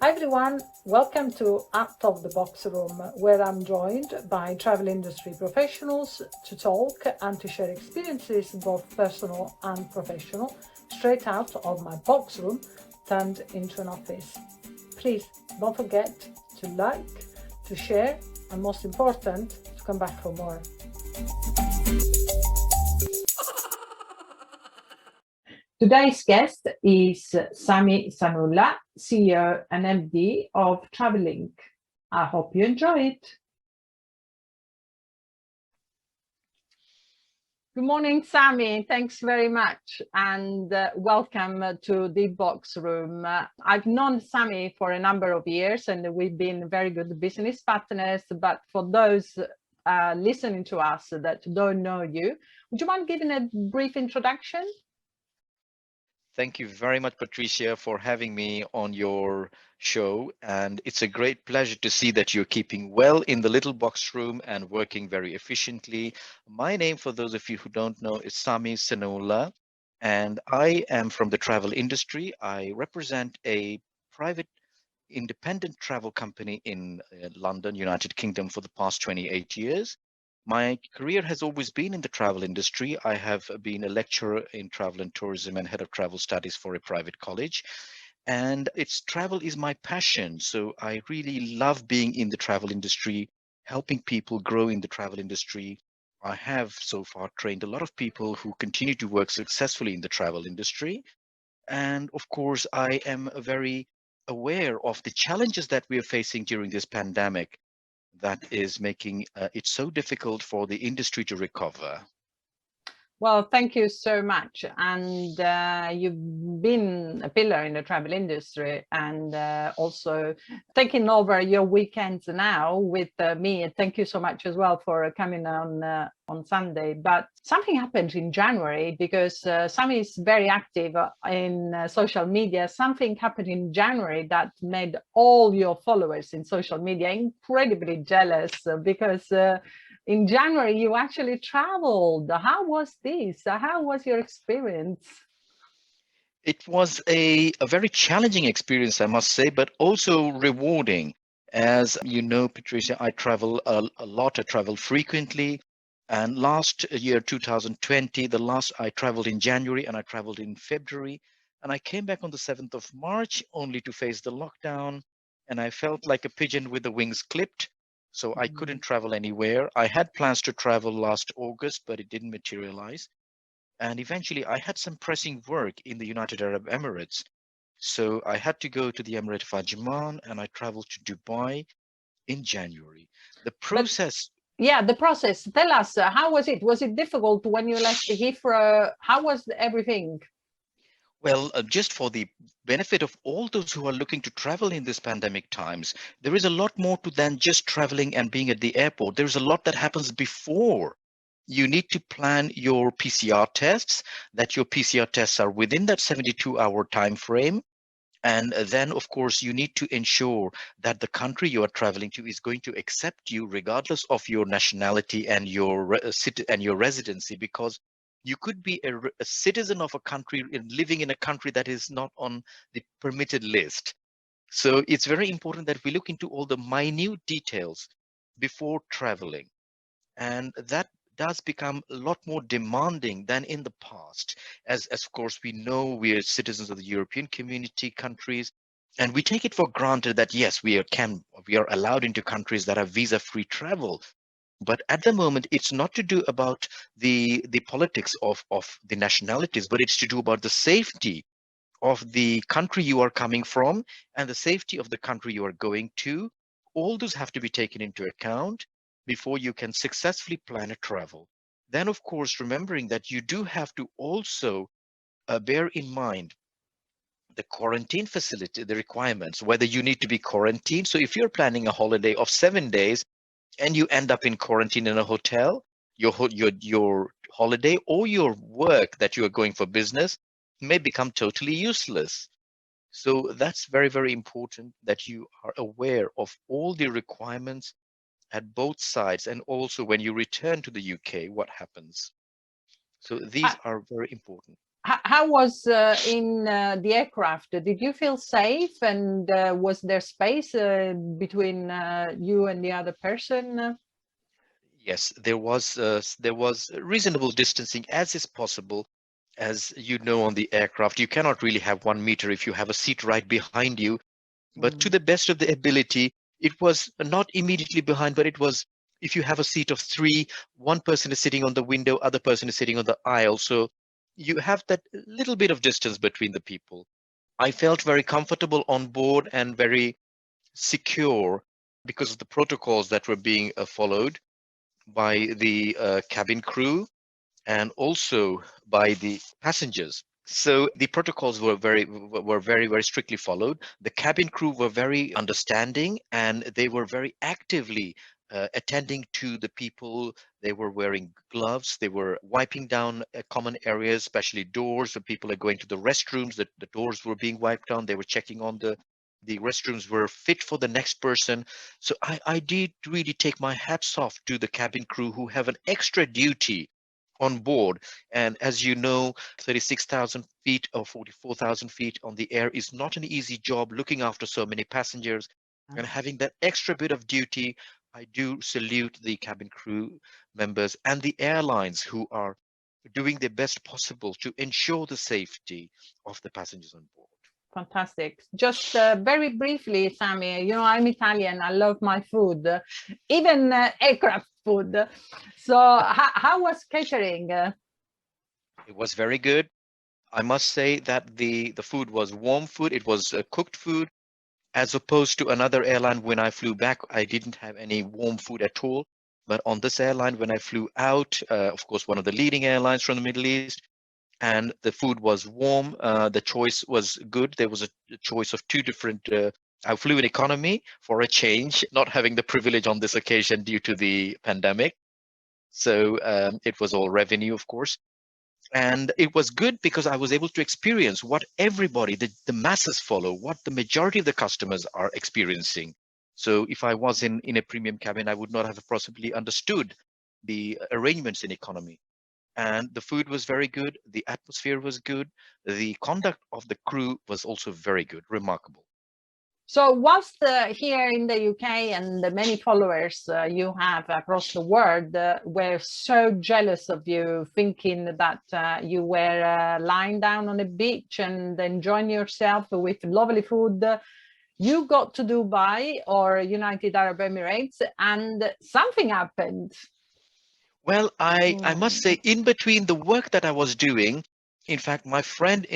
Hi everyone, welcome to Out of the Box Room, where I'm joined by travel industry professionals to talk and to share experiences, both personal and professional, straight out of my box room turned into an office. Please don't forget to like, to share, and most important, to come back for more. Today's guest is Sami Sanaullah, CEO and MD of Travellink. I hope you enjoy it. Good morning, Sami. Thanks very much and welcome to the box room. I've known Sami for a number of years and we've been very good business partners, but for those listening to us that don't know you, would you mind giving a brief introduction? Thank you very much, Patricia, for having me on your show. And it's a great pleasure to see that you're keeping well in the little box room and working very efficiently. My name, for those of you who don't know, is Sami Sanaullah, and I am from the travel industry. I represent a private independent travel company in London, United Kingdom, for the past 28 years. My career has always been in the travel industry. I have been a lecturer in travel and tourism and head of travel studies for a private college. And travel is my passion. So I really love being in the travel industry, helping people grow in the travel industry. I have so far trained a lot of people who continue to work successfully in the travel industry. And of course, I am very aware of the challenges that we are facing during this pandemic that is making it so difficult for the industry to recover. Well, thank you so much. And you've been a pillar in the travel industry and also taking over your weekends now with me. And thank you so much as well for coming on Sunday. But something happened in January because Sami is very active in social media. Something happened in January that made all your followers in social media incredibly jealous because in January, you actually traveled. How was this? How was your experience? It was a very challenging experience, I must say, but also rewarding. As you know, Patricia, I travel a lot. I travel frequently. And last year, 2020, I traveled in January and I traveled in February. And I came back on the 7th of March only to face the lockdown. And I felt like a pigeon with the wings clipped. So I couldn't travel anywhere. I had plans to travel last August, but it didn't materialize. And eventually I had some pressing work in the United Arab Emirates. So I had to go to the Emirate of Ajman and I traveled to Dubai in January. The process. The process. Tell us, how was it? Was it difficult when you left Heathrow? How was everything? Well, just for the benefit of all those who are looking to travel in this pandemic times, there is a lot more to than just traveling and being at the airport. There's a lot that happens before. You need to plan your PCR tests, that your PCR tests are within that 72-hour time frame. And then, of course, you need to ensure that the country you are traveling to is going to accept you regardless of your nationality and your residency, because you could be a citizen of a country living in a country that is not on the permitted list. So it's very important that we look into all the minute details before traveling. And that does become a lot more demanding than in the past. As of course, we know we are citizens of the European community countries, and we take it for granted that, yes, we are allowed into countries that have visa-free travel. But at the moment, it's not to do about the politics of the nationalities, but it's to do about the safety of the country you are coming from and the safety of the country you are going to. All those have to be taken into account before you can successfully plan a travel. Then, of course, remembering that you do have to also bear in mind the quarantine facility, the requirements, whether you need to be quarantined. So if you're planning a holiday of 7 days and you end up in quarantine in a hotel, your holiday or your work that you are going for business may become totally useless. So that's very, very important that you are aware of all the requirements at both sides, and also when you return to the UK, what happens. So these are very important. How was in the aircraft? Did you feel safe, and was there space between you and the other person? Yes, there was reasonable distancing as is possible. As you know, on the aircraft, you cannot really have 1 meter if you have a seat right behind you. But to Mm. the best of the ability, it was not immediately behind, but it was, if you have a seat of three, one person is sitting on the window, other person is sitting on the aisle. So you have that little bit of distance between the people. I felt very comfortable on board and very secure because of the protocols that were being followed by the cabin crew and also by the passengers. So the protocols were very strictly followed. The cabin crew were very understanding, and they were very actively attending to the people. They were wearing gloves. They were wiping down common areas, especially doors. When people are going to the restrooms, the doors were being wiped down. They were checking on the restrooms were fit for the next person. So I did really take my hats off to the cabin crew who have an extra duty on board. And as you know, 36,000 feet or 44,000 feet on the air is not an easy job, looking after so many passengers and having that extra bit of duty. I do salute the cabin crew members and the airlines who are doing their best possible to ensure the safety of the passengers on board. Fantastic. Just very briefly, Sami, you know, I'm Italian. I love my food, even aircraft food. So how was catering? It was very good. I must say that the food was warm food. It was cooked food. As opposed to another airline, when I flew back, I didn't have any warm food at all. But on this airline, when I flew out, of course, one of the leading airlines from the Middle East, and the food was warm. The choice was good. There was a choice of two different. I flew in economy for a change, not having the privilege on this occasion due to the pandemic. So it was all revenue, of course. And it was good because I was able to experience what everybody, the masses follow, what the majority of the customers are experiencing. So if I was in a premium cabin, I would not have possibly understood the arrangements in economy. And the food was very good. The atmosphere was good. The conduct of the crew was also very good, remarkable. So whilst here in the UK and the many followers you have across the world were so jealous of you, thinking that you were lying down on a beach and enjoying yourself with lovely food, you got to Dubai or United Arab Emirates and something happened. Well, I must say, in between the work that I was doing, in fact, my friend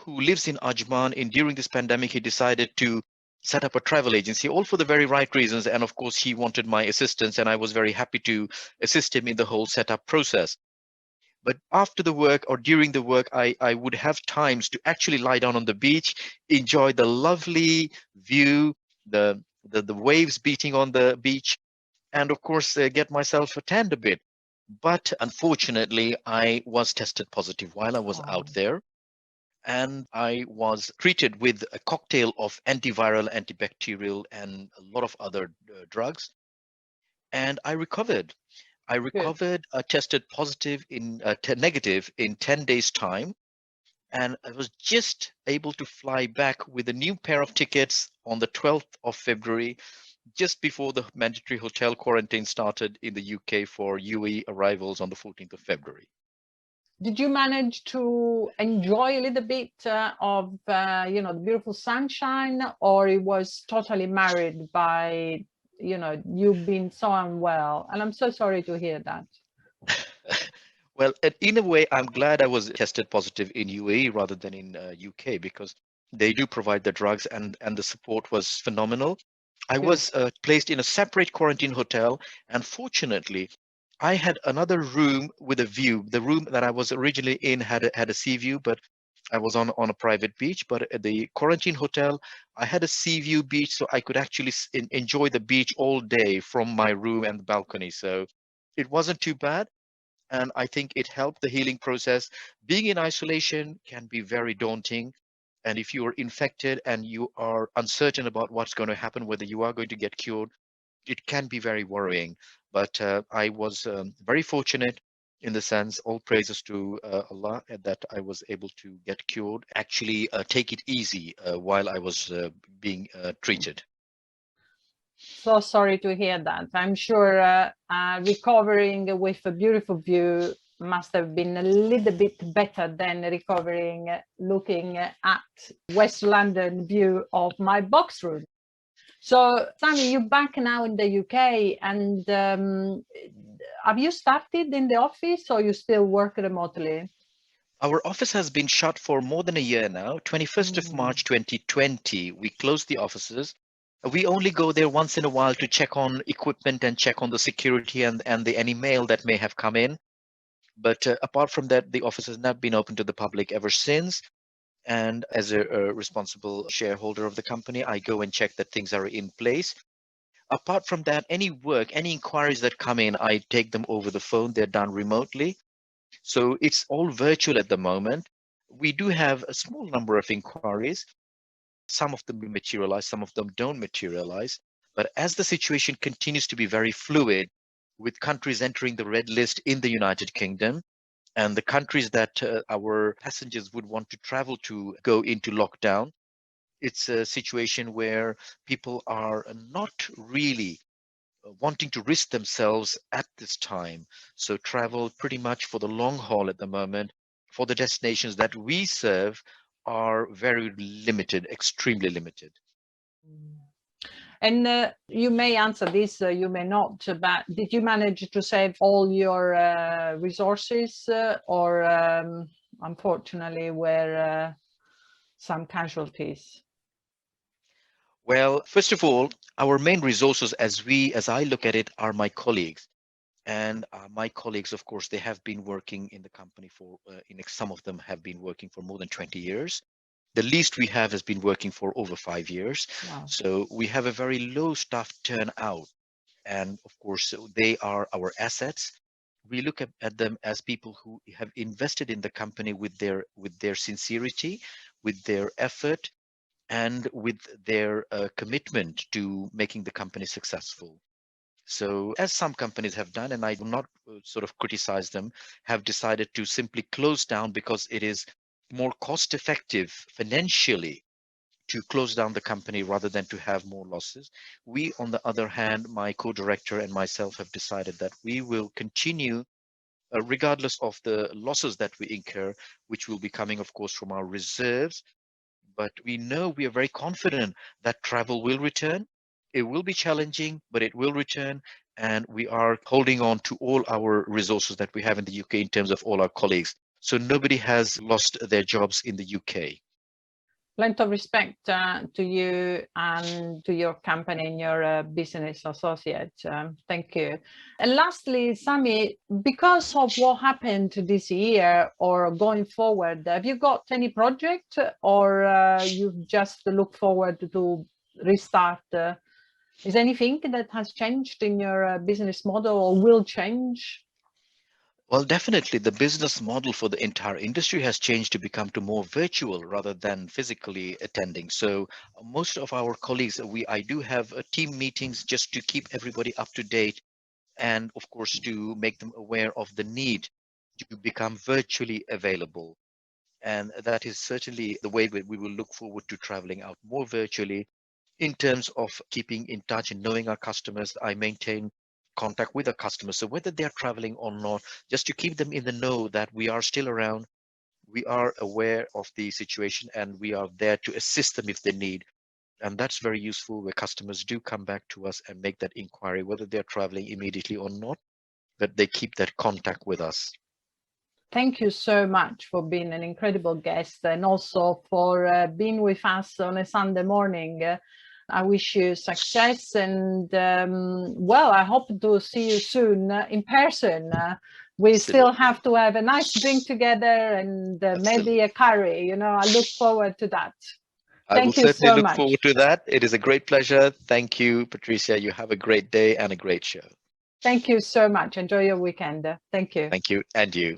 who lives in Ajman, in during this pandemic, he decided to set up a travel agency, all for the very right reasons. And of course, he wanted my assistance, and I was very happy to assist him in the whole setup process. But after the work or during the work, I would have times to actually lie down on the beach, enjoy the lovely view, the waves beating on the beach, and of course, get myself tanned a bit. But unfortunately, I was tested positive while I was out Oh, there, and I was treated with a cocktail of antiviral, antibacterial, and a lot of other drugs, and I recovered. I good. recovered, tested positive in negative in 10 days' time, and I was just able to fly back with a new pair of tickets on the 12th of February, just before the mandatory hotel quarantine started in the UK for UAE arrivals on the 14th of February. Did you manage to enjoy a little bit of the beautiful sunshine, or it was totally marred by you being so unwell? And I'm so sorry to hear that. Well, in a way, I'm glad I was tested positive in UAE rather than in UK, because they do provide the drugs, and the support was phenomenal. I Good. was placed in a separate quarantine hotel, and fortunately, I had another room with a view. The room that I was originally in had a sea view, but I was on a private beach. But at the quarantine hotel, I had a sea view beach, so I could actually enjoy the beach all day from my room and the balcony. So it wasn't too bad, and I think it helped the healing process. Being in isolation can be very daunting. And if you are infected and you are uncertain about what's going to happen, whether you are going to get cured, it can be very worrying. But I was very fortunate. in the sense, all praises to Allah that I was able to get cured, actually take it easy while I was being treated. So sorry to hear that. I'm sure recovering with a beautiful view must have been a little bit better than recovering looking at West London view of my box room. So, Sami, you're back now in the UK, and have you started in the office or you still work remotely? Our office has been shut for more than a year now. 21st of March 2020, we closed the offices. We only go there once in a while to check on equipment and check on the security and any mail that may have come in. But apart from that, the office has not been open to the public ever since. And as a responsible shareholder of the company, I go and check that things are in place. Apart from that, any work, any inquiries that come in, I take them over the phone. They're done remotely. So it's all virtual at the moment. We do have a small number of inquiries. Some of them will materialize, some of them don't materialize. But as the situation continues to be very fluid, with countries entering the red list in the United Kingdom, and the countries that our passengers would want to travel to go into lockdown, it's a situation where people are not really wanting to risk themselves at this time. So travel pretty much for the long haul at the moment for the destinations that we serve are very limited, extremely limited. And you may answer this, you may not, but did you manage to save all your resources or unfortunately were some casualties? Well, first of all, our main resources as I look at it are my colleagues. And my colleagues, of course, they have been working in the company for, some of them have been working for more than 20 years. The least we have has been working for over 5 years. Wow. So we have a very low staff turnout. And of course, they are our assets. We look at them as people who have invested in the company with their sincerity, with their effort, and with their commitment to making the company successful. So as some companies have done, and I do not sort of criticize them, have decided to simply close down because it is more cost effective financially to close down the company rather than to have more losses. We, on the other hand, my co-director and myself have decided that we will continue regardless of the losses that we incur, which will be coming, of course, from our reserves. But we know, we are very confident that travel will return. It will be challenging, but it will return. And we are holding on to all our resources that we have in the UK in terms of all our colleagues. So nobody has lost their jobs in the UK. Plenty of respect to you and to your company and your business associate. Thank you. And lastly, Sami, because of what happened this year or going forward, have you got any project or you just look forward to restart? Is anything that has changed in your business model or will change? Well, definitely the business model for the entire industry has changed to become to more virtual rather than physically attending. So most of our colleagues, I do have team meetings just to keep everybody up to date and of course to make them aware of the need to become virtually available. And that is certainly the way that we will look forward to traveling out more virtually in terms of keeping in touch and knowing our customers. I maintain contact with our customers. So whether they're traveling or not, just to keep them in the know that we are still around, we are aware of the situation and we are there to assist them if they need. And that's very useful where customers do come back to us and make that inquiry, whether they're traveling immediately or not, that they keep that contact with us. Thank you so much for being an incredible guest and also for being with us on a Sunday morning. I wish you success and well, I hope to see you soon in person. We still have to have a nice drink together and maybe a curry, you know, I look forward to that. I will Thank you certainly so look much. forward to that. It is a great pleasure. Thank you, Patricia. You have a great day and a great show. Thank you so much. Enjoy your weekend. Thank you. Thank you. And you.